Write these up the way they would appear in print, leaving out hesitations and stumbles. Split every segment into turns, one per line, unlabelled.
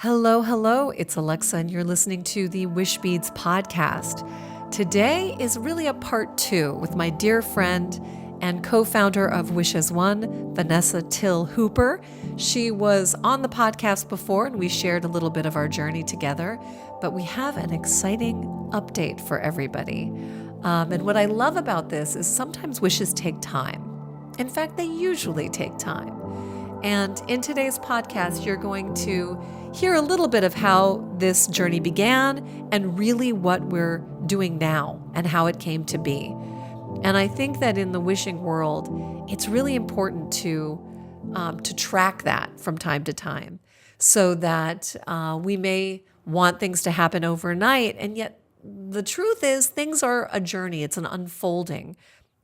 Hello, hello. It's Alexa, and you're listening to the Wishbeads Podcast. Today is really a part 2 with my dear friend and co-founder of Wish as One, Vanessa Till Hooper. She was on the podcast before, and we shared a little bit of our journey together, but we have an exciting update for everybody. And what I love about this is sometimes wishes take time. In fact, they usually take time. And in today's podcast, you're going to hear a little bit of how this journey began and really what we're doing now and how it came to be. And I think that in the wishing world, it's really important to track that from time to time so that we may want things to happen overnight. And yet the truth is things are a journey. It's an unfolding.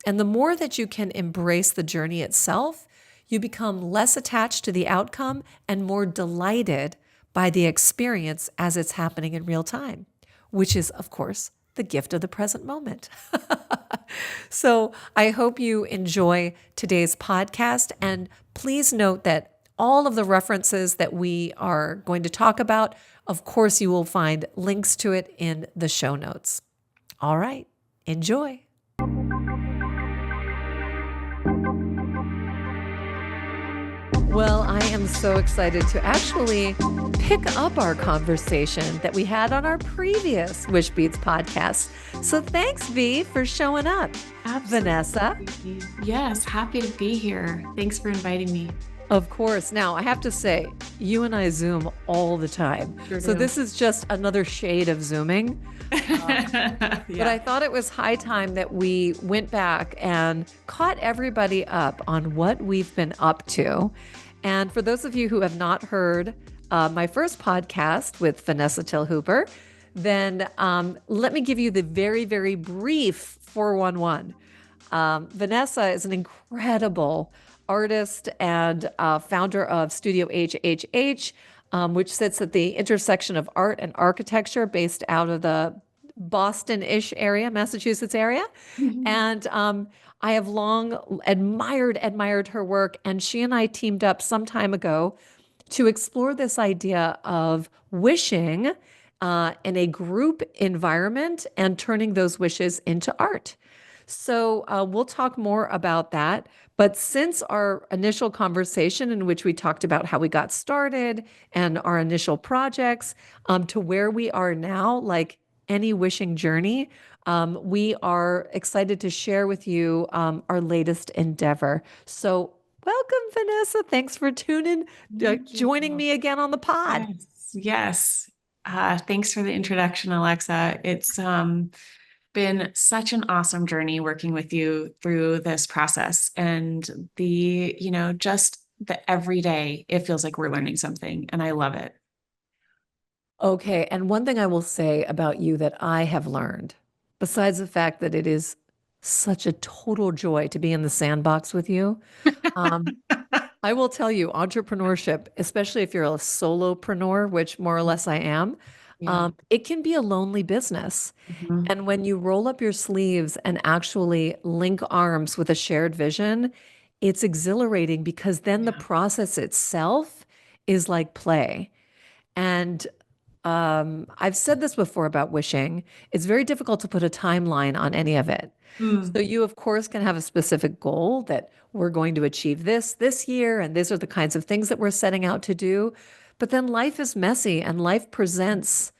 And the more that you can embrace the journey itself, you become less attached to the outcome and more delighted by the experience as it's happening in real time, which is, of course, the gift of the present moment. So I hope you enjoy today's podcast. And please note that all of the references that we are going to talk about, of course, you will find links to it in the show notes. All right, enjoy. Well, I am so excited to actually pick up our conversation that we had on our previous Wishbeads podcast. So thanks, V, for showing up.
Absolutely.
Vanessa.
Yes, happy to be here. Thanks for inviting me.
Of course. Now, I have to say, you and I Zoom all the time.
Sure
So
do.
this is just another shade of Zooming.
Yeah.
But I thought it was high time that we went back and caught everybody up on what we've been up to. And for those of you who have not heard my first podcast with Vanessa Till Hooper, then let me give you the very, very brief 411. Vanessa is an incredible artist and founder of Studio HHH, which sits at the intersection of art and architecture based out of the Boston-ish area, Massachusetts area.
Mhm.
And I have long admired her work, and she and I teamed up some time ago to explore this idea of wishing in a group environment and turning those wishes into art. So we'll talk more about that. But since our initial conversation in which we talked about how we got started and our initial projects to where we are now, like any wishing journey, we are excited to share with you our latest endeavor. So welcome, Vanessa. Thanks for joining
you.
me again on the pod.
Yes. Thanks for the introduction, Alexa. It's been such an awesome journey working with you through this process. And just the everyday, it feels like we're learning something, and I love it.
Okay. And one thing I will say about you that I have learned, besides the fact that it is such a total joy to be in the sandbox with you, I will tell you, entrepreneurship, especially if you're a solopreneur, which more or less I am,
Yeah.
it can be a lonely business.
Mhm.
And when you roll up your sleeves and actually link arms with a shared vision, it's exhilarating because then the
Yeah.
process itself is like play. And I've said this before about wishing. It's very difficult to put a timeline on any of it.
Mm.
So you, of course, can have a specific goal that we're going to achieve this year, and these are the kinds of things that we're setting out to do. But then life is messy and life presents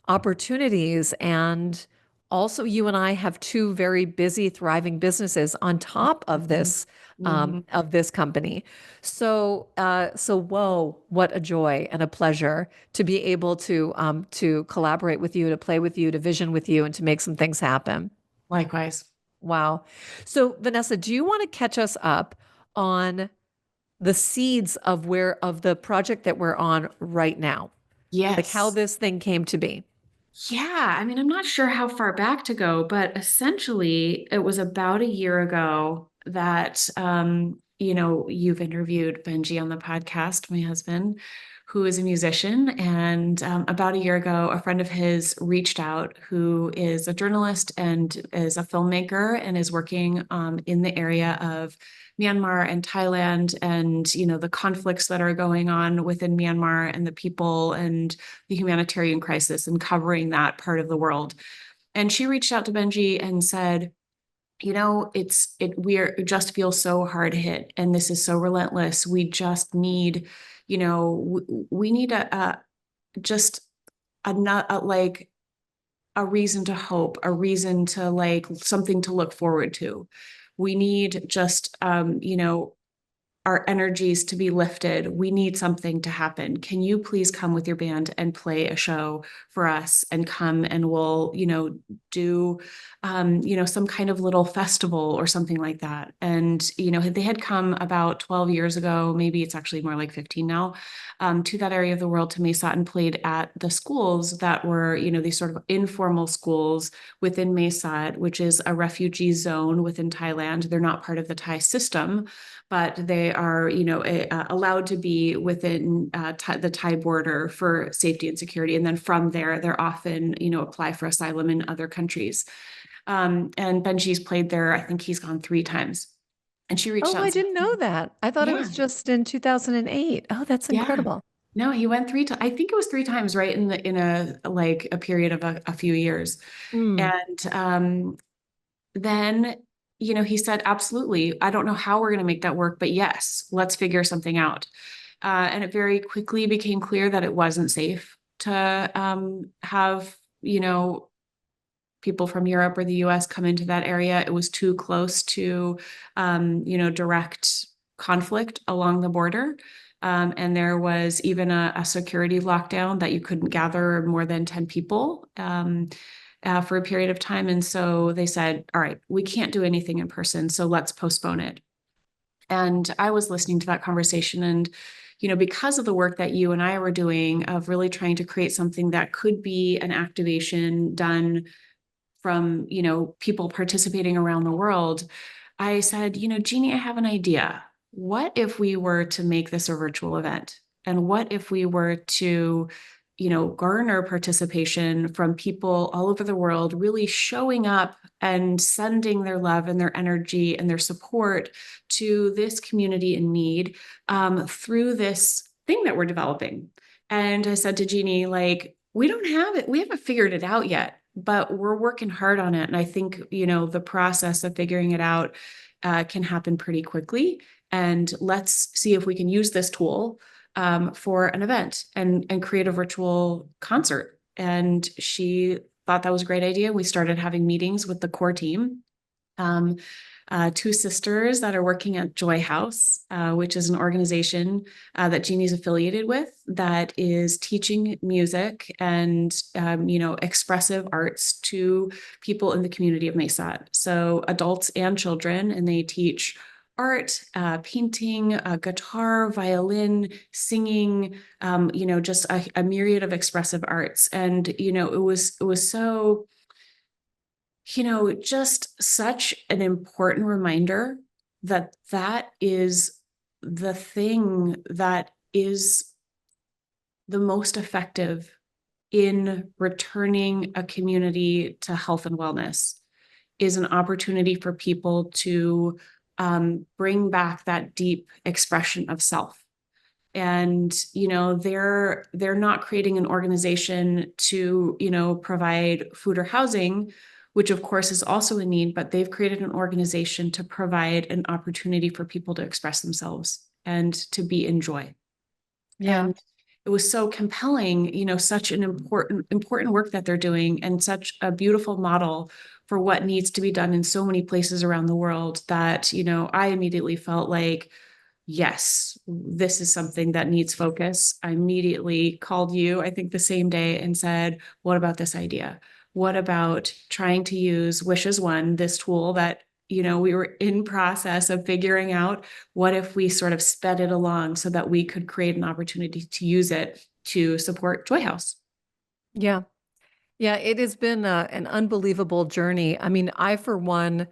opportunities. And also, you and I have two very busy, thriving businesses on top of this
Mhm.
company. So, whoa, what a joy and a pleasure to be able to collaborate with you, to play with you, to vision with you, and to make some things happen.
Likewise.
Wow. So, Vanessa, do you want to catch us up on the seeds of the project that we're on right now? Like how
Yes.
this thing came to be?
Yeah, I mean, I'm not sure how far back to go, but essentially, it was about a year ago that you've interviewed Benji on the podcast, my husband, who is a musician. And about a year ago, a friend of his reached out who is a journalist and is a filmmaker and is working in the area of Myanmar and Thailand and, the conflicts that are going on within Myanmar and the people and the humanitarian crisis and covering that part of the world. And she reached out to Benji and said, we just feel so hard hit and this is so relentless. We just need, we need just like a reason to hope, a reason to like something to look forward to. We need just, our energies to be lifted. We need something to happen. Can you please come with your band and play a show for us and come and we'll, do, some kind of little festival or something like that. And, they had come about 12 years ago, maybe it's actually more like 15 now, to that area of the world, to Mae Sot, and played at the schools that were, these sort of informal schools within Mae Sot, which is a refugee zone within Thailand. They're not part of the Thai system, but they are, allowed to be within the Thai border for safety and security. And then from there, they're often, apply for asylum in other countries. And Benji's played there. I think he's gone 3 times. And she reached
Oh,
out
I
and said,
didn't know that. I thought it
yeah,
was just in 2008. Oh, that's
yeah.
incredible.
No, he went 3 times. I think it was 3 times, right? In a like a period of a few years.
Mm.
And then, he said, absolutely. I don't know how we're going to make that work, but yes, let's figure something out. And it very quickly became clear that it wasn't safe to have, people from Europe or the US come into that area. It was too close to, direct conflict along the border. And there was even a security lockdown that you couldn't gather more than 10 people for a period of time. And so they said, all right, we can't do anything in person, so let's postpone it. And I was listening to that conversation and, because of the work that you and I were doing of really trying to create something that could be an activation done from, people participating around the world, I said, Jeannie, I have an idea. What if we were to make this a virtual event? And what if we were to, garner participation from people all over the world, really showing up and sending their love and their energy and their support to this community in need through this thing that we're developing. And I said to Jeannie, like, we don't have it. We haven't figured it out yet, but we're working hard on it. And I think, the process of figuring it out can happen pretty quickly. And let's see if we can use this tool for an event and create a virtual concert. And she thought that was a great idea. We started having meetings with the core team. 2 sisters that are working at Joy House, which is an organization that Jeannie's affiliated with that is teaching music and, expressive arts to people in the community of Mae Sot. So adults and children, and they teach art, painting, guitar, violin, singing, just a myriad of expressive arts. And, it was so, just such an important reminder that that is the thing that is the most effective in returning a community to health and wellness, is an opportunity for people to bring back that deep expression of self. And, they're not creating an organization to, provide food or housing, which of course is also a need, but they've created an organization to provide an opportunity for people to express themselves and to be in joy.
Yeah.
And it was so compelling, such an important work that they're doing and such a beautiful model for what needs to be done in so many places around the world that, I immediately felt like, yes, this is something that needs focus. I immediately called you, I think the same day, and said, what about this idea? What about trying to use Wish as One, this tool that, we were in process of figuring out? What if we sort of sped it along so that we could create an opportunity to use it to support Joy House?
Yeah. Yeah, it has been an unbelievable journey. I mean, I, for one,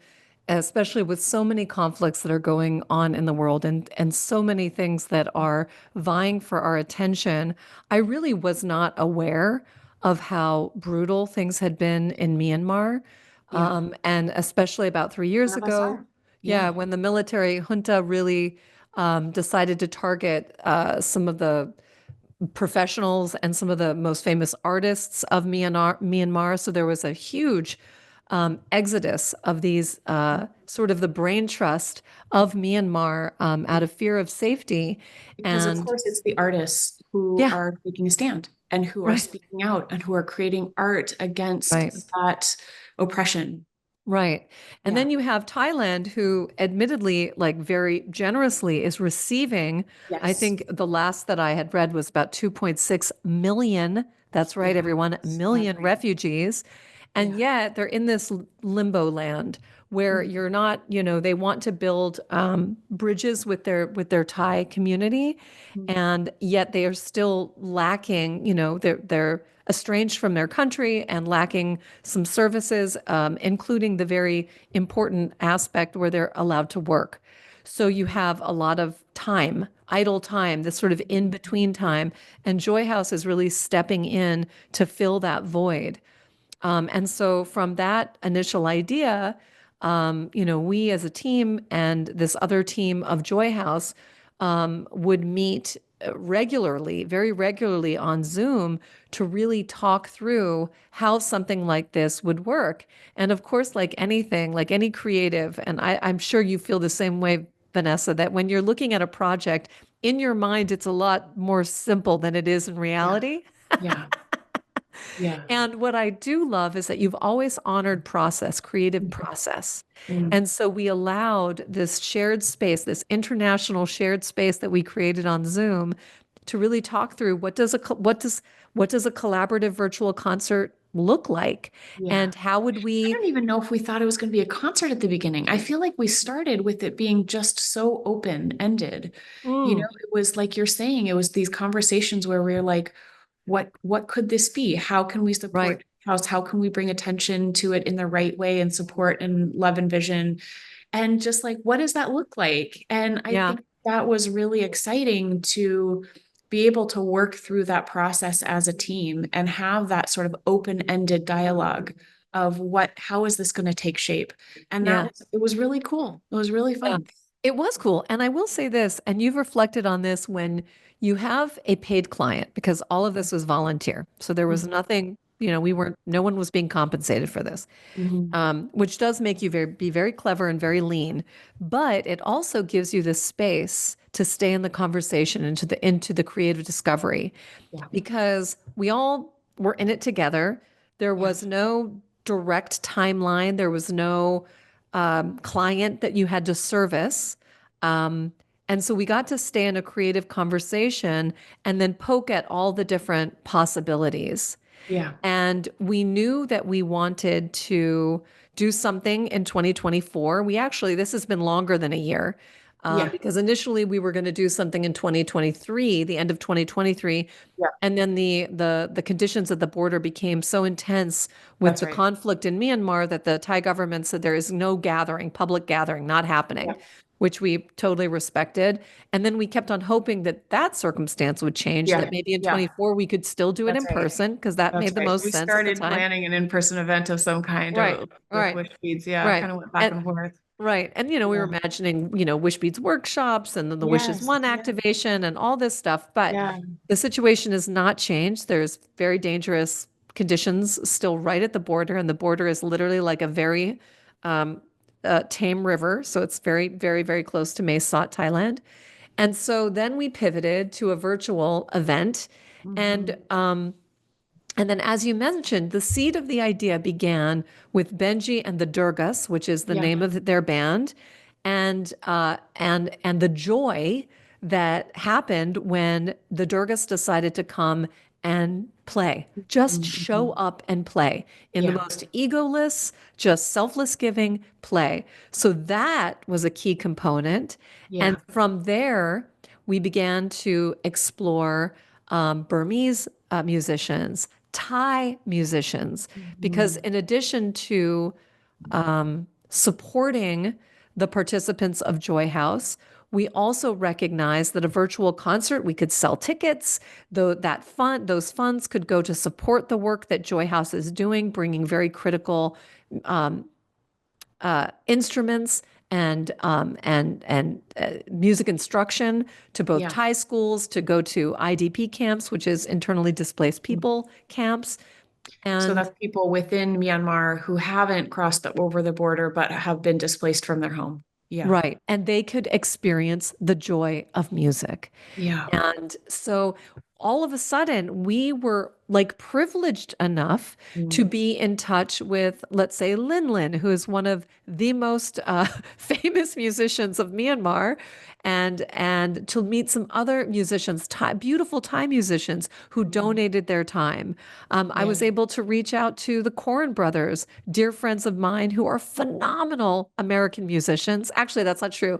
especially with so many conflicts that are going on in the world and so many things that are vying for our attention. I really was not aware of how brutal things had been in Myanmar.
Yeah.
And especially about 3 years
None of us
ago,
are.
yeah,
Yeah.
when the military junta really decided to target some of the professionals and some of the most famous artists of Myanmar. So there was a huge exodus of these sort of the brain trust of Myanmar out of fear of safety.
Because of
And
course it's the artists who
yeah,
are taking a stand and who are
right,
speaking out and who are creating art against
right.
that oppression.
Right. And
Yeah.
then you have Thailand, who admittedly, like very generously, is receiving, I
Yes.
think the last that I had read was about 2.6 million. That's right,
Yeah.
everyone,
That's
million
right.
refugees. And
Yeah.
yet they're in this limbo land where
Mhm.
you're not, they want to build bridges with their Thai community, and yet they are still lacking, they're estranged from their country and lacking some services, including the very important aspect where they're allowed to work. So you have a lot of time, idle time, this sort of in between time. And Joy House is really stepping in to fill that void. And so from that initial idea, we as a team and this other team of Joy House would meet regularly, very regularly on Zoom to really talk through how something like this would work. And of course, like anything, like any creative, and I'm sure you feel the same way, Vanessa, that when you're looking at a project, in your mind, it's a lot more simple than it is in
Yeah.
reality.
Yeah. Yeah.
And what I do love is that you've always honored process, creative process.
Mm.
And so we allowed this shared space, this international shared space that we created on Zoom to really talk through what does a collaborative virtual concert look like?
Yeah.
And how would
I
we
don't even know if we thought it was going to be a concert at the beginning. I feel like we started with it being just so open-ended.
Mm,
It was like you're saying, it was these conversations where we are like, what could this be? How can we
right.
support house? How can we bring attention to it in the right way and support and love and vision? And just like, what does that look like? And I
Yeah.
think that was really exciting to be able to work through that process as a team and have that sort of open-ended dialogue of how is this going to take shape? And
Yeah.
it was really cool. It was really
Yeah.
fun.
It was cool. And I will say this, and you've reflected on this when you have a paid client, because all of this was volunteer. So there was nothing, no one was being compensated for this,
Mhm.
which does make you be very clever and very lean. But it also gives you the space to stay in the conversation into the creative discovery,
Yeah.
because we all were in it together. There
Yeah.
was no direct timeline. There was no client that you had to service. Um, and so we got to stay in a creative conversation and then poke at all the different possibilities.
Yeah.
And we knew that we wanted to do something in 2024. This has been longer than a year,
Yeah.
because initially we were going to do something in 2023, the end of 2023.
Yeah.
And then the conditions at the border became so intense with
That's
the
right.
conflict in Myanmar that the Thai government said there is no gathering, public gathering, not
Yeah.
happening, which we totally respected. And then we kept on hoping that that circumstance would change,
Yeah.
that maybe in
Yeah.
24 we could still do it
That's
in
right.
person because that
That's
made the
right.
most
We
sense at the
started
time.
planning an in-person event of some kind
Right,
with
right,
Wishbeads. Yeah.
right.
Kind of went back
And
and forth.
right. And we were
Yeah.
imagining, Wishbeads workshops and then the Wishes
Yes.
One
Yeah.
activation and all this stuff. But
Yeah.
the situation has not changed. There's very dangerous conditions still right at the border, and the border is literally like a very um, tame river. So it's very, very, very close to Mae Sot, Thailand. And so then we pivoted to a virtual event. And
Mhm.
and then, as you mentioned, the seed of the idea began with Benji and the Durgas, which is the
Yeah.
name of their band, and the joy that happened when the Durgas decided to come and play, just show
Mhm.
up and play in the
Yeah.
most egoless, just selfless giving play. So that was a key component. And
Yeah.
from there, we began to explore Burmese musicians, Thai musicians, because
Mhm.
in addition to supporting the participants of Joy House. We also recognized that a virtual concert, we could sell tickets, though those funds could go to support the work that Joy House is doing, bringing very critical um, instruments and music instruction to both
Yeah.
Thai schools, to go to IDP camps, which is internally displaced people camps.
So
And
that's people within Myanmar who haven't crossed over the border but have been displaced from their home. Yeah.
right. And they could experience the joy of music.
Yeah.
And so all of a sudden, we were like privileged enough to
Mm.
be in touch with, let's say, Lin Lin, who is one of the most famous musicians of Myanmar, and to meet some other musicians, beautiful Thai musicians who donated their time. I
Yeah.
was able to reach out to the Corin brothers, dear friends of mine who are phenomenal American musicians. Actually, that's not true.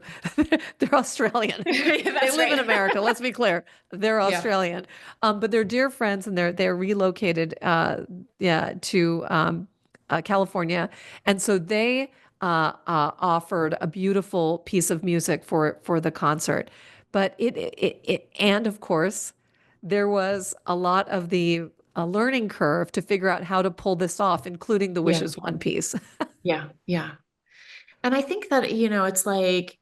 They're Australian.
Yeah,
They
that's
live in
right.
America. Let's be clear. They're
Yeah.
Australian, but they're dear friends, and they're relocated, yeah, to California, and so they offered a beautiful piece of music for the concert. But and of course, there was a lot of the learning curve to figure out how to pull this off, including the
Yeah.
Wishes One piece.
Yeah. Yeah. And I think that, it's like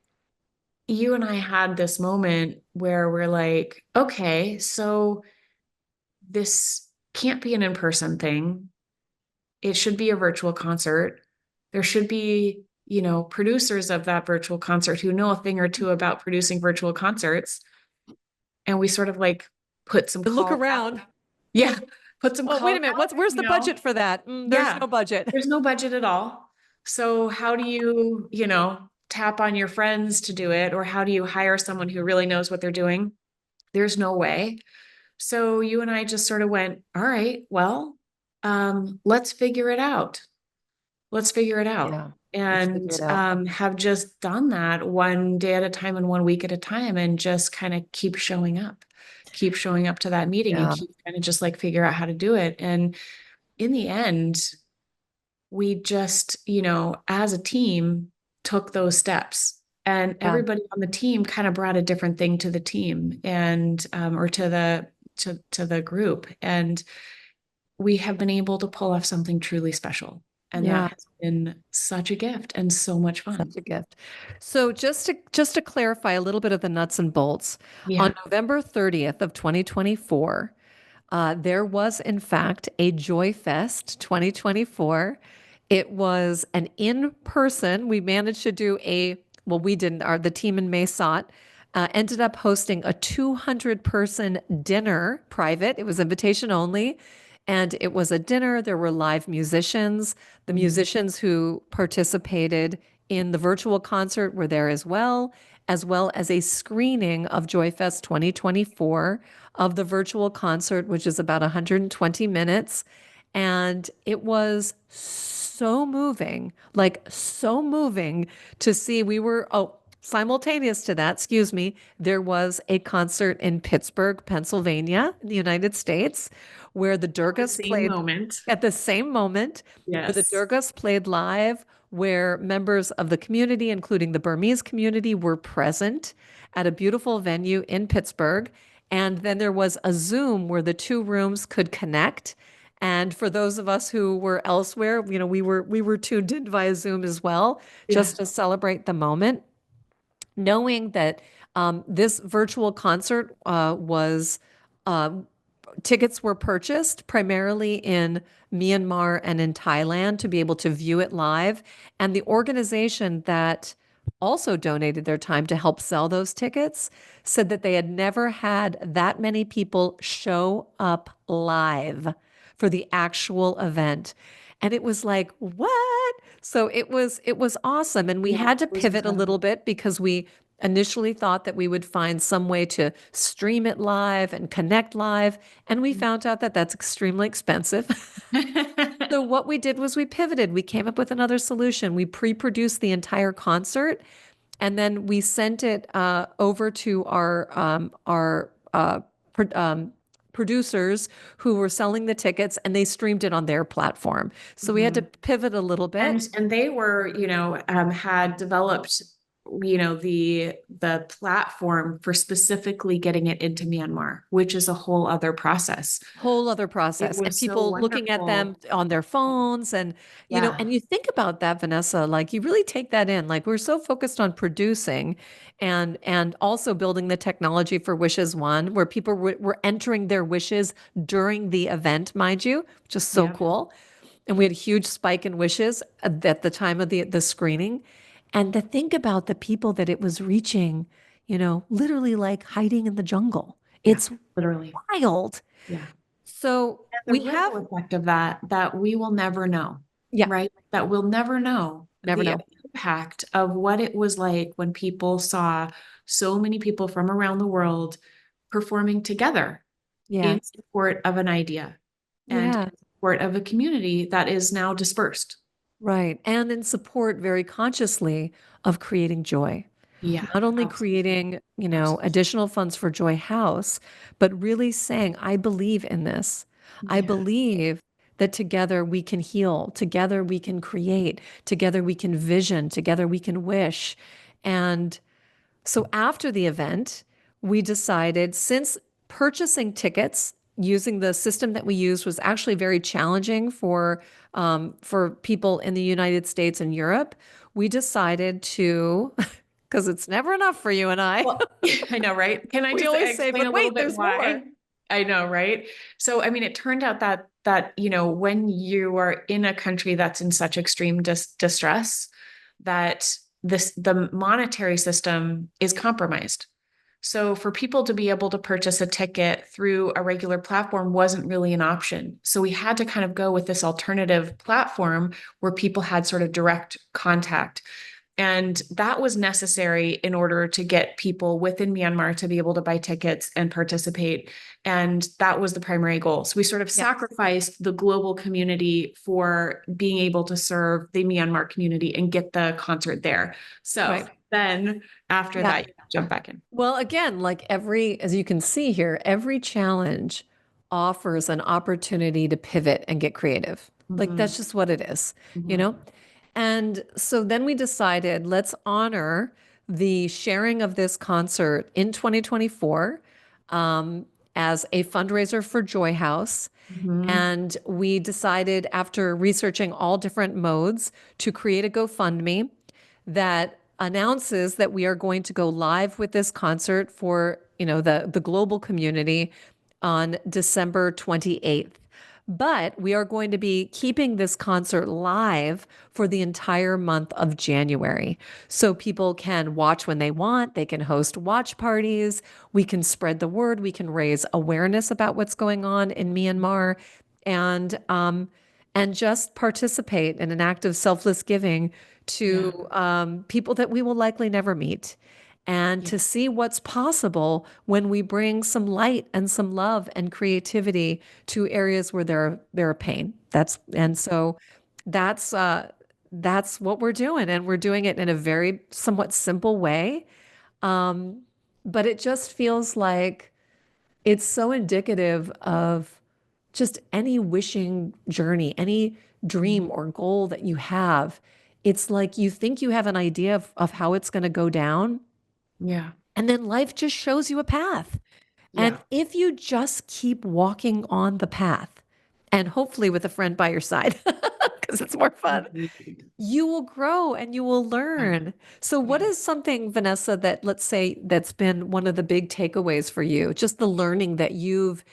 you and I had this moment where we're like, okay, so this can't be an in-person thing. It should be a virtual concert. There should be, producers of that virtual concert who know a thing or two about producing virtual concerts. And we sort of like put some
Look
calls out.
around.
Yeah, put some
Oh, wait
calls
a minute.
out,
Where's the budget for that? There's
Yeah,
no budget.
there's no budget at all. So how do you, tap on your friends to do it? Or how do you hire someone who really knows what they're doing? There's no way. So you and I just sort of went, all right, well, let's figure it out. Let's figure it out.
Yeah, let's figure
And
it out.
have just done that one day at a time and one week at a time and just kind of keep showing up to that meeting and
Yeah,
keep kind of just like figure out how to do it. And in the end, we just, as a team, took those steps. And
yeah.
everybody on the team kind of brought a different thing to the team and or to the group. And we have been able to pull off something truly special. And
Yeah.
that has been such a gift and so much fun.
Such a gift. So just to clarify a little bit of the nuts and bolts, on
Yeah.
November 30th of 2024, there was in fact a Joy Fest 2024. It was an in-person. We managed to do well, we didn't. The team in Mae Sot ended up hosting a 200-person dinner, private. It was invitation only. And it was a dinner. There were live musicians. The
Mhm.
musicians who participated in the virtual concert were there as well as a screening of JoyFest 2024 of the virtual concert, which is about 120 minutes. And it was so moving, like so moving to see. Simultaneous to that, excuse me, there was a concert in Pittsburgh, Pennsylvania, in the United States, where the
The
Durgas
same
played
moment.
at the same moment, where the
Yes.
Durgas played live, where members of the community, including the Burmese community, were present at a beautiful venue in Pittsburgh. And then there was a Zoom where the two rooms could connect. And for those of us who were elsewhere, we were tuned in via Zoom as well,
Yeah.
just to celebrate the moment, knowing that this virtual concert was tickets were purchased primarily in Myanmar and in Thailand to be able to view it live. And the organization that also donated their time to help sell those tickets said that they had never had that many people show up live for the actual event. And it was like, what? So it was awesome. And we
Yeah,
had to
it was
pivot a little
incredible.
bit because we initially thought that we would find some way to stream it live and connect live. And we found out that that's extremely expensive. So what we did was we pivoted. We came up with another solution. We pre-produced the entire concert, and then we sent it over to our producers who were selling the tickets, and they streamed it on their platform. So we had to pivot a little bit.
And they were, had developed, the platform for specifically getting it into Myanmar, which is a whole other process.
Whole other
It
process, and
was so
people looking at them
wonderful.
on their phones, and
Yeah.
and you think about that, Vanessa, like you really take that in. Like we're so focused on producing and also building the technology for Wishes One, where people were entering their wishes during the event, mind you, which is so
Yeah.
cool. And we had a huge spike in wishes at the time of the screening. And to think about the people that it was reaching, literally like hiding in the jungle.
Yeah.
It's
Literally.
wild.
Yeah.
So
And the
we have,
ripple effect of that we will never know,
yeah,
right? That we'll never know
never
the
know.
impact of what it was like when people saw so many people from around the world performing together
Yeah,
in support of an idea and
yeah,
in support of a community that is now dispersed.
right. And in support very consciously of creating joy.
Yeah,
Not only
absolutely.
creating,
Absolutely.
additional funds for Joy House, but really saying, I believe in this. I
Yeah.
believe that together we can heal, together we can create, together we can vision, together we can wish. And so after the event, we decided, since purchasing tickets using the system that we used was actually very challenging for people in the United States and Europe, we decided to, because it's never enough for you and I.
Well, I know, right? Can I
We
just
always say,
explain
but
a little
wait,
bit
there's more.
why? I know, right? So, I mean, it turned out that when you are in a country that's in such extreme distress, that the monetary system is compromised. So, for people to be able to purchase a ticket through a regular platform wasn't really an option. So, we had to kind of go with this alternative platform where people had sort of direct contact. And that was necessary in order to get people within Myanmar to be able to buy tickets and participate. And that was the primary goal. So we sort of
Yeah,
sacrificed the global community for being able to serve the Myanmar community and get the concert there. So
right.
then after
Yeah.
that, you jump back in.
Well, again, like as you can see here, every challenge offers an opportunity to pivot and get creative. Like
Mhm,
that's just what it is, you
mhm,
know? And so then we decided, let's honor the sharing of this concert in 2024 as a fundraiser for Joy House.
mhm.
And we decided, after researching all different modes, to create a GoFundMe that announces that we are going to go live with this concert for, the global community on December 28th. But we are going to be keeping this concert live for the entire month of January. So people can watch when they want, they can host watch parties, we can spread the word, we can raise awareness about what's going on in Myanmar, and just participate in an act of selfless giving
Yeah,
to people that we will likely never meet, and
yeah,
to see what's possible when we bring some light and some love and creativity to areas where there are pain. That's what we're doing, and we're doing it in a very somewhat simple way. Um, but it just feels like it's so indicative of just any wishing journey, any dream
mhm,
or goal that you have. It's like you think you have an idea of how it's going to go down,
yeah,
and then life just shows you a path. And
yeah.
if you just keep walking on the path, and hopefully with a friend by your side, because it's more fun,
Indeed.
you will grow and you will
Yeah,
learn. So, what
yeah.
is something, Vanessa, that, let's say, that's been one of the big takeaways for you? Just the learning that you've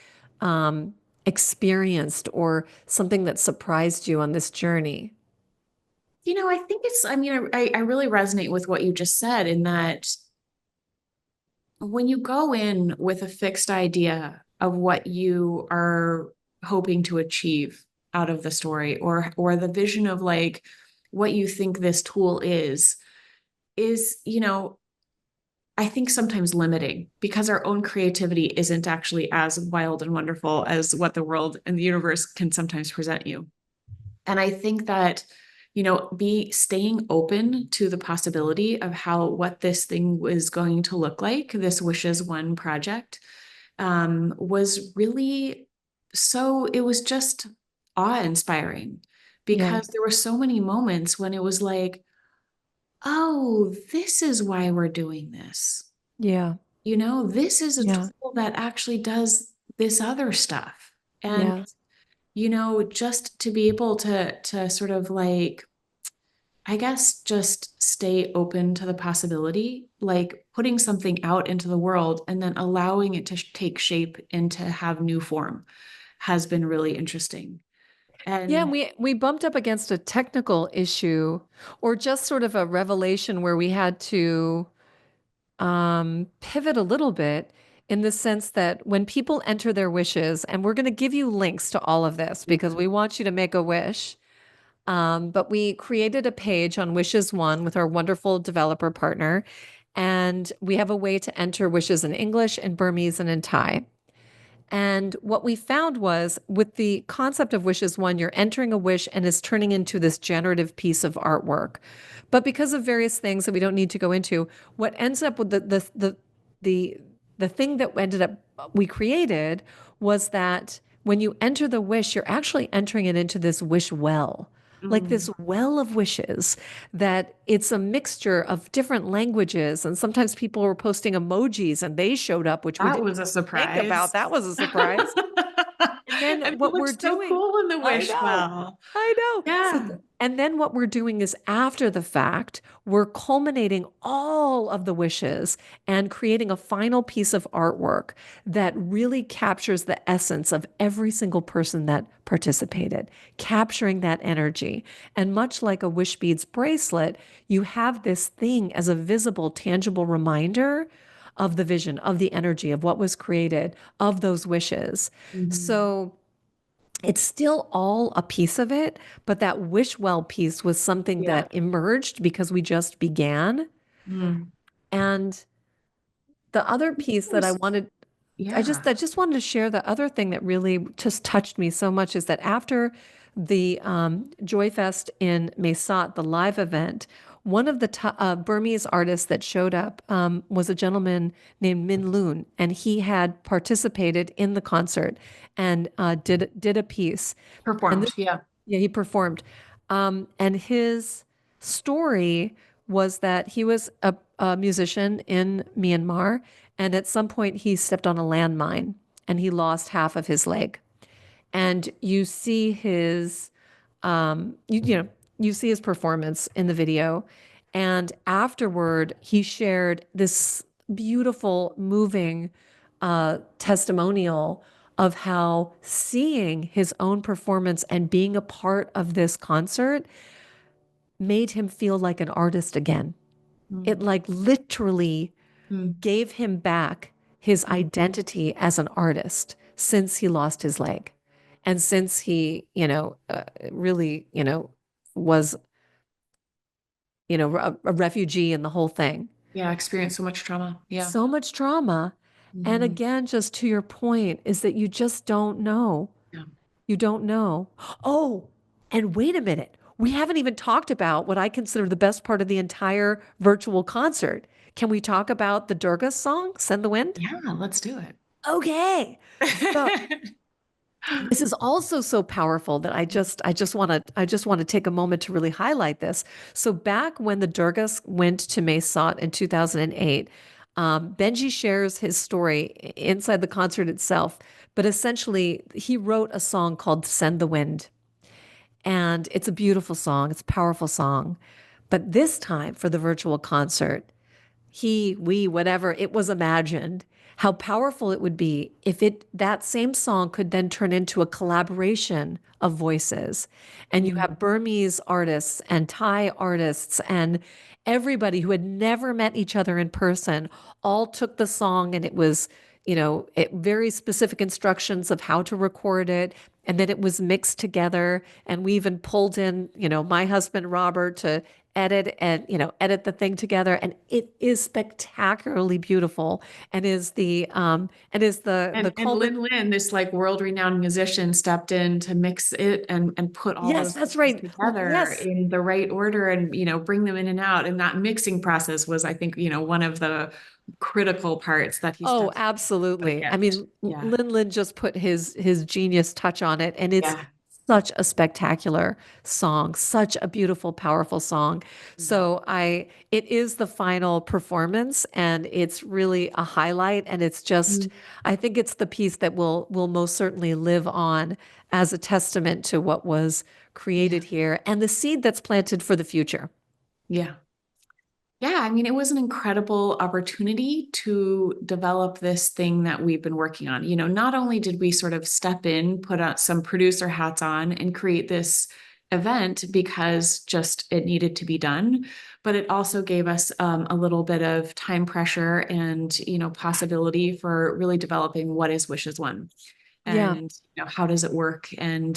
um, experienced, or something that surprised you on this journey?
I think I mean, I really resonate with what you just said in that when you go in with a fixed idea of what you are hoping to achieve out of the story, or the vision of like what you think this tool is, I think sometimes limiting because our own creativity isn't actually as wild and wonderful as what the world and the universe can sometimes present you. And I think that, be staying open to the possibility of what this thing is going to look like, this Wishes One project, was really it was just awe-inspiring
Yeah.
because there were so many moments when it was like, oh, this is why we're doing this.
Yeah.
This is a
Yeah.
tool that actually does this other stuff. And,
Yeah.
just to be able to sort of like, I guess, just stay open to the possibility, like putting something out into the world and then allowing it to take shape and to have new form has been really interesting.
Yeah, and
And
we bumped up against a technical issue or just sort of a revelation where we had to pivot a little bit in the sense that when people enter their wishes, and we're going to give you links to all of this because we want you to make a wish. But we created a page on Wishes One with our wonderful developer partner, and we have a way to enter wishes in English, in Burmese, and in Thai. And what we found was with the concept of Wishes One, you're entering a wish and it's turning into this generative piece of artwork. But because of various things that we don't need to go into, what ends up with the the thing that ended up we created was that when you enter the wish, you're actually entering it into this wish well, like
mm,
this well of wishes, that it's a mixture of different languages. And sometimes people were posting emojis and they showed up, which we
that
didn't
was a
think about.
surprise.
That was a surprise. And then
And it
what we're
looks so
doing,
cool in the
I
wish
know,
well.
I know.
Yeah.
And then what we're doing is after the fact, we're culminating all of the wishes and creating a final piece of artwork that really captures the essence of every single person that participated, capturing that energy. And much like a Wish Beads bracelet, you have this thing as a visible, tangible reminder of the vision, of the energy, of what was created, of those wishes.
Mhm.
So it's still all a piece of it, but that wish well piece was something
Yeah.
that emerged because we just began.
Mm.
And the other piece that
Yeah.
I just wanted to share the other thing that really just touched me so much is that after the Joy Fest in Mae Sot, the live event, one of the Burmese artists that showed up was a gentleman named Min Loon, and he had participated in the concert and did a piece. And
Performed.
this,
Yeah.
yeah, he performed. And his story was that he was a musician in Myanmar, and at some point he stepped on a landmine and he lost half of his leg. And you see his, you know, you see his performance in the video. And afterward, he shared this beautiful, moving testimonial of how seeing his own performance and being a part of this concert made him feel like an artist again. It
Mm.
like literally
Mm.
gave him back his
Mm.
identity as an artist since he lost his leg. And since he, really, was, a refugee and the whole thing.
Yeah. Experienced so much trauma. Yeah.
So much trauma. And
Mhm.
again, just to your point, is that you just don't know.
Yeah.
You don't know. Oh, and wait a minute. We haven't even talked about what I consider the best part of the entire virtual concert. Can we talk about the Durga song, Send the Wind?
Yeah. Let's do
Okay. So
it.
this is also so powerful that I just want to take a moment to really highlight this. So back when the Durgas went to Mae Sot in 2008, Benji shares his story inside the concert itself. But essentially, he wrote a song called "Send the Wind," and it's a beautiful song. It's a powerful song. But this time for the virtual concert, whatever, it was imagined how powerful it would be if that same song could then turn into a collaboration of voices. And you
Mm.
have Burmese artists and Thai artists and everybody who had never met each other in person all took the song, and it was, very specific instructions of how to record it. And then it was mixed together. And we even pulled in, my husband, Robert, to edit the thing together, and it is spectacularly beautiful, and is the
And
culmin.
Lin, this like world-renowned musician, stepped in to mix it and put all
Yes,
those
that's
pieces
right.
together
Yes.
in the right order and, bring them in and out. And that mixing process was, I think, one of the critical parts that he
Oh,
stepped in. What a
absolutely. I
gift.
mean,
Yeah.
Lin just put his genius touch on it, and it's
Yeah.
such a spectacular song, such a beautiful, powerful song.
Yeah.
So it is the final performance, and it's really a highlight. And it's just,
Mm.
I think it's the piece that will most certainly live on as a testament to what was
Yeah.
created here and the seed that's planted for the future.
Yeah. Yeah, I mean, it was an incredible opportunity to develop this thing that we've been working on. Not only did we sort of step in, put out some producer hats on, and create this event because just it needed to be done, but it also gave us a little bit of time pressure and, possibility for really developing what is Wishes One
Yeah,
and how does it work. And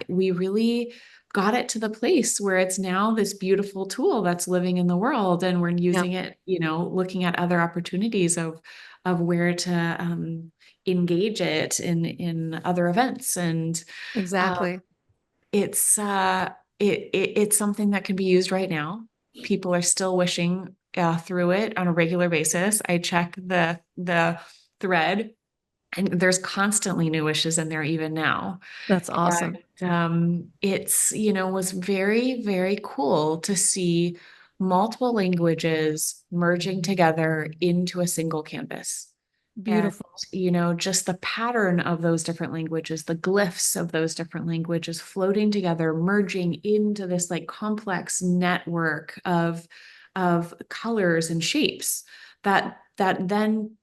we really got it to the place where it's now this beautiful tool that's living in the world, and we're
yeah,
using it, looking at other opportunities of where to engage it in other events. And uh,
exactly.
it's it's something that can be used right now. People are still wishing through it on a regular basis. I check the thread, and there's constantly new wishes in there even now.
That's awesome.
And it's, was very, very cool to see multiple languages merging together into a single canvas. And,
Beautiful.
just the pattern of those different languages, the glyphs of those different languages floating together, merging into this like complex network of colors and shapes that then,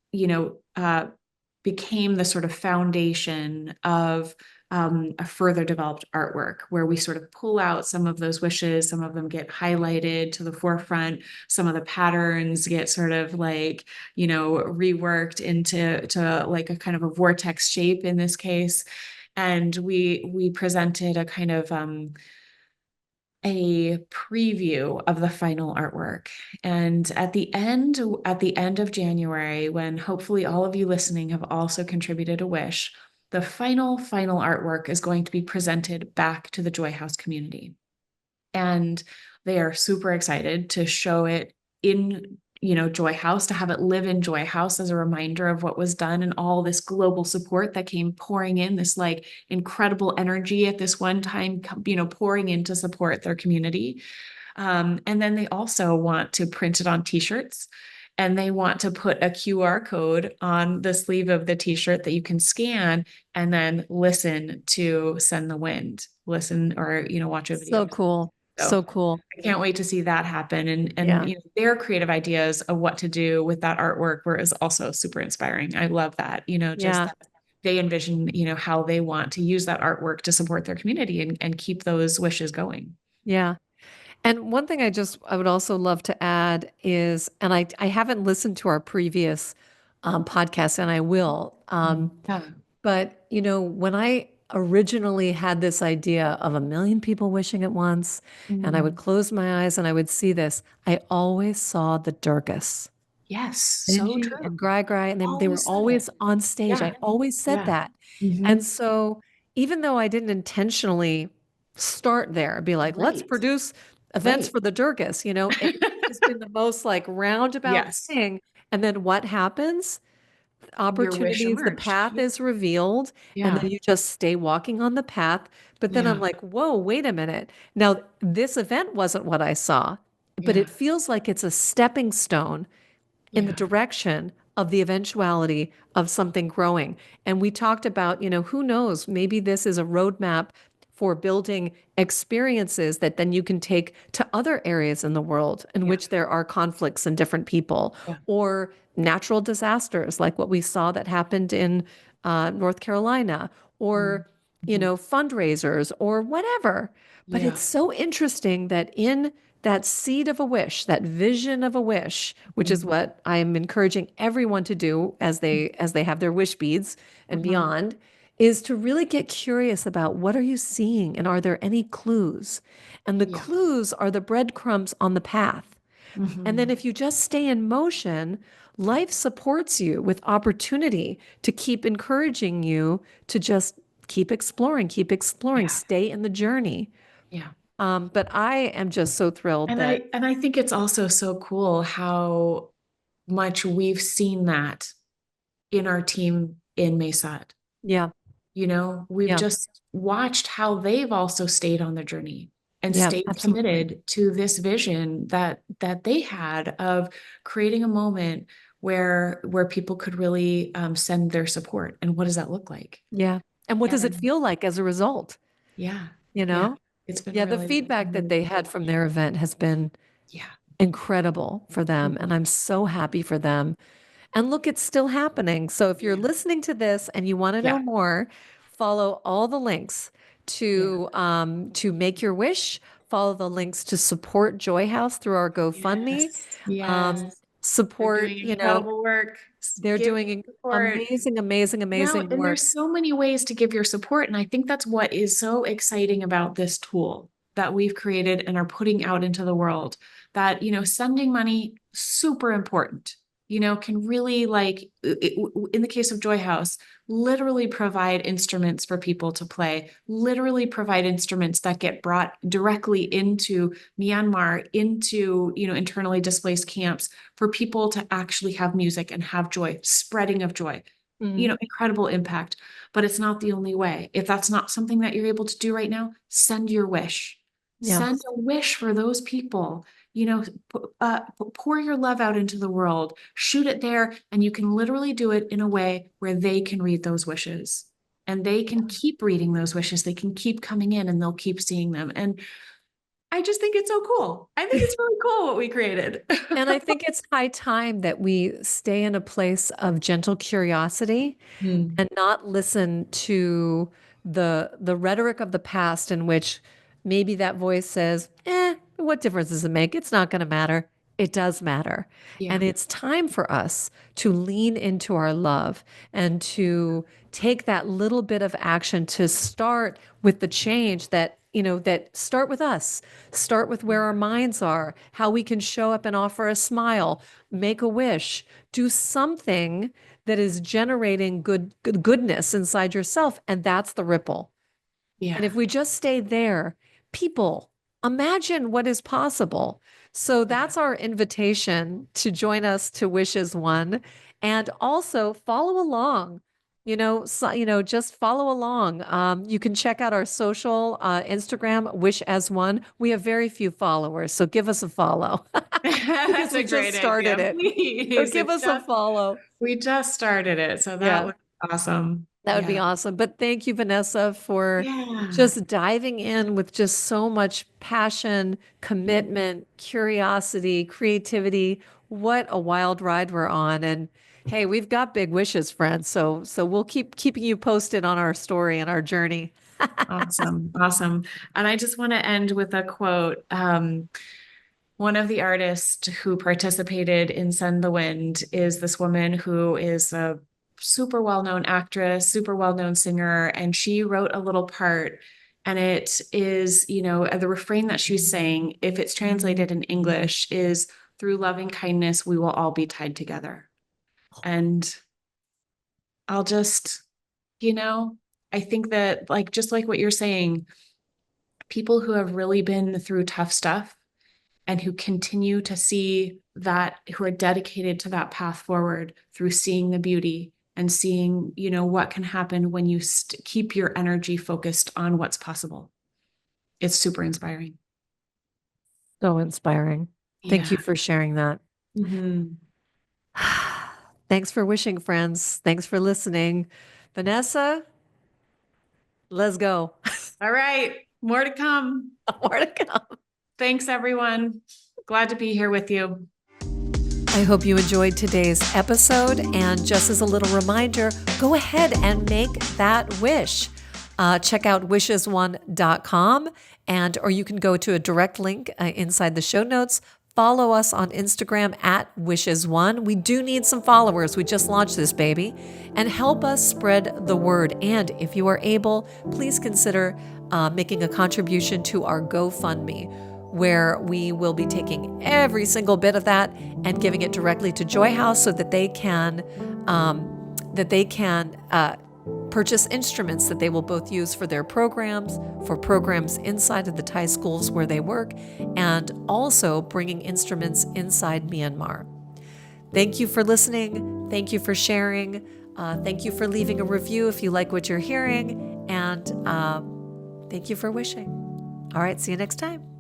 became the sort of foundation of a further developed artwork where we sort of pull out some of those wishes, some of them get highlighted to the forefront, some of the patterns get sort of like, reworked into like a kind of a vortex shape in this case. And we presented a kind of a preview of the final artwork. And at the end of January, when hopefully all of you listening have also contributed a wish, the final artwork is going to be presented back to the Joy House community. And they are super excited to show it in, Joy House, to have it live in Joy House as a reminder of what was done and all this global support that came pouring in, this like incredible energy at this one time, pouring in to support their community. And then they also want to print it on t-shirts, and they want to put a QR code on the sleeve of the t-shirt that you can scan and then listen to Send the Wind, listen or, watch a video.
So cool.
So
So cool.
I can't wait to see that happen. And
Yeah.
their creative ideas of what to do with that artwork were is also super inspiring. I love that, just
Yeah.
that they envision, how they want to use that artwork to support their community and keep those wishes going.
Yeah. And one thing I would also love to add is, and I haven't listened to our previous podcast, and I will.
Yeah.
But when I originally had this idea of a million people wishing at once, and I would
Mm.
close my eyes and I would see this, I always saw the Durgas.
Yes, so
Benji
true.
and Grai Grai, and they were
Always said it.
always on stage.
Yeah.
I always said
Yeah.
that.
Hmm.
And so even though I didn't intentionally start there, be like, let's
Right.
produce events
Right.
for the Durgas, it has been the most like roundabout
Yes.
thing. And then what happens?
Your wish
Opportunities, the
emerged.
path is revealed, and
Yeah.
then you just stay walking on the path. But then I'm
Yeah.
like, whoa, wait a minute. Now, this event wasn't what I saw, but
Yeah.
it feels like it's a stepping stone in the
Yeah.
direction of the eventuality of something growing. And we talked about, who knows, maybe this is a roadmap for building experiences that then you can take to other areas in the world in
Yeah.
which there are conflicts and different people,
Yeah.
or natural disasters like what we saw that happened in North Carolina, or,
Mhm.
fundraisers or whatever. But
Yeah.
it's so interesting that in that seed of a wish, that vision of a wish, which is
Mhm.
what I am encouraging everyone to do as they have their wish beads and
Mhm.
beyond, is to really get curious about what are you seeing and are there any clues? And the
Yeah.
clues are the breadcrumbs on the path. And then
Mhm.
if you just stay in motion, life supports you with opportunity to keep encouraging you to just keep exploring,
Yeah.
stay in the journey.
Yeah.
But I am just so thrilled that,
And I think it's also so cool how much we've seen that in our team in Mae Sot.
yeah,
We've
yeah,
just watched how they've also stayed on the journey and
yeah,
stayed
absolutely.
committed to this vision that they had of creating a moment where people could really send their support. And what does that look like?
Yeah. And what does it
And
feel like as a result?
yeah,
You
yeah,
know?
it's been
Yeah, the
really,
feedback that
really
they
cool.
had from their event has been
Yeah.
incredible for them. And I'm so happy for them. And look, it's still happening. So if you're
Yeah.
listening to this and you want to know
Yeah.
more, follow all the links
Yeah.
to make your wish. Follow the links to support Joy House through our GoFundMe.
Yes. Yes.
Um,
They're
support,
doing incredible work.
they're
Give
doing
support.
amazing, amazing, amazing
And
work.
there's so many ways to give your support. And I think that's what is so exciting about this tool that we've created and are putting out into the world. That, sending money, super important, can really in the case of Joy House, literally provide instruments for people to play, literally provide instruments that get brought directly into Myanmar, into, internally displaced camps for people to actually have music and have joy, spreading of joy,
Mhm.
incredible impact. But it's not the only way. If that's not something that you're able to do right now, send your wish.
Yeah.
Send a wish for those people. Pour your love out into the world, shoot it there, and you can literally do it in a way where they can read those wishes and they can keep reading those wishes. They can keep coming in and they'll keep seeing them. And I just think it's so cool. I think it's really cool what we created.
And I think it's high time that we stay in a place of gentle curiosity
Hmm.
and not listen to the rhetoric of the past in which maybe that voice says, what difference does it make? It's not going to matter. It does matter.
Yeah.
And it's time for us to lean into our love and to take that little bit of action to start with the change that start with us, start with where our minds are, how we can show up and offer a smile, make a wish, do something that is generating goodness inside yourself. And that's the ripple.
Yeah.
And if we just stay there, people, imagine what is possible. So that's our invitation to join us to Wish as One and also follow along. Just follow along. You can check out our social Instagram, Wish as One. We have very few followers, so give us a follow because
That's
we
a
just
great
started
idea.
it. So
Please.
give us a follow.
We just started it. So that
Yeah.
was awesome.
That would be
Yeah.
awesome. But thank you, Vanessa, for
Yeah.
just diving in with just so much passion, commitment, curiosity, creativity. What a wild ride we're on. And hey, we've got big wishes, friends. So we'll keep keeping you posted on our story and our journey.
Awesome. Awesome. And I just want to end with a quote. One of the artists who participated in Send the Wind is this woman who is a super well-known actress, super well-known singer, and she wrote a little part. And it is, the refrain that she's saying, if it's translated in English, is through loving kindness, we will all be tied together. And I'll just, I think that just like what you're saying, people who have really been through tough stuff and who continue to see that, who are dedicated to that path forward through seeing the beauty and seeing, what can happen when you keep your energy focused on what's possible. It's super inspiring.
So inspiring. Thank
Yeah.
you for sharing that.
Mhm.
Thanks for wishing, friends. Thanks for listening. Vanessa, let's go.
All right. More to come.
More to come.
Thanks, everyone. Glad to be here with you.
I hope you enjoyed today's episode. And just as a little reminder, go ahead and make that wish. Check out wishesone.com or you can go to a direct link inside the show notes. Follow us on Instagram at Wishes1. We do need some followers. We just launched this baby. And help us spread the word. And if you are able, please consider making a contribution to our GoFundMe, where we will be taking every single bit of that and giving it directly to Joy House so that they can purchase instruments that they will both use for their programs, for programs inside of the Thai schools where they work, and also bringing instruments inside Myanmar. Thank you for listening. Thank you for sharing. Thank you for leaving a review if you like what you're hearing. And thank you for wishing. All right, see you next time.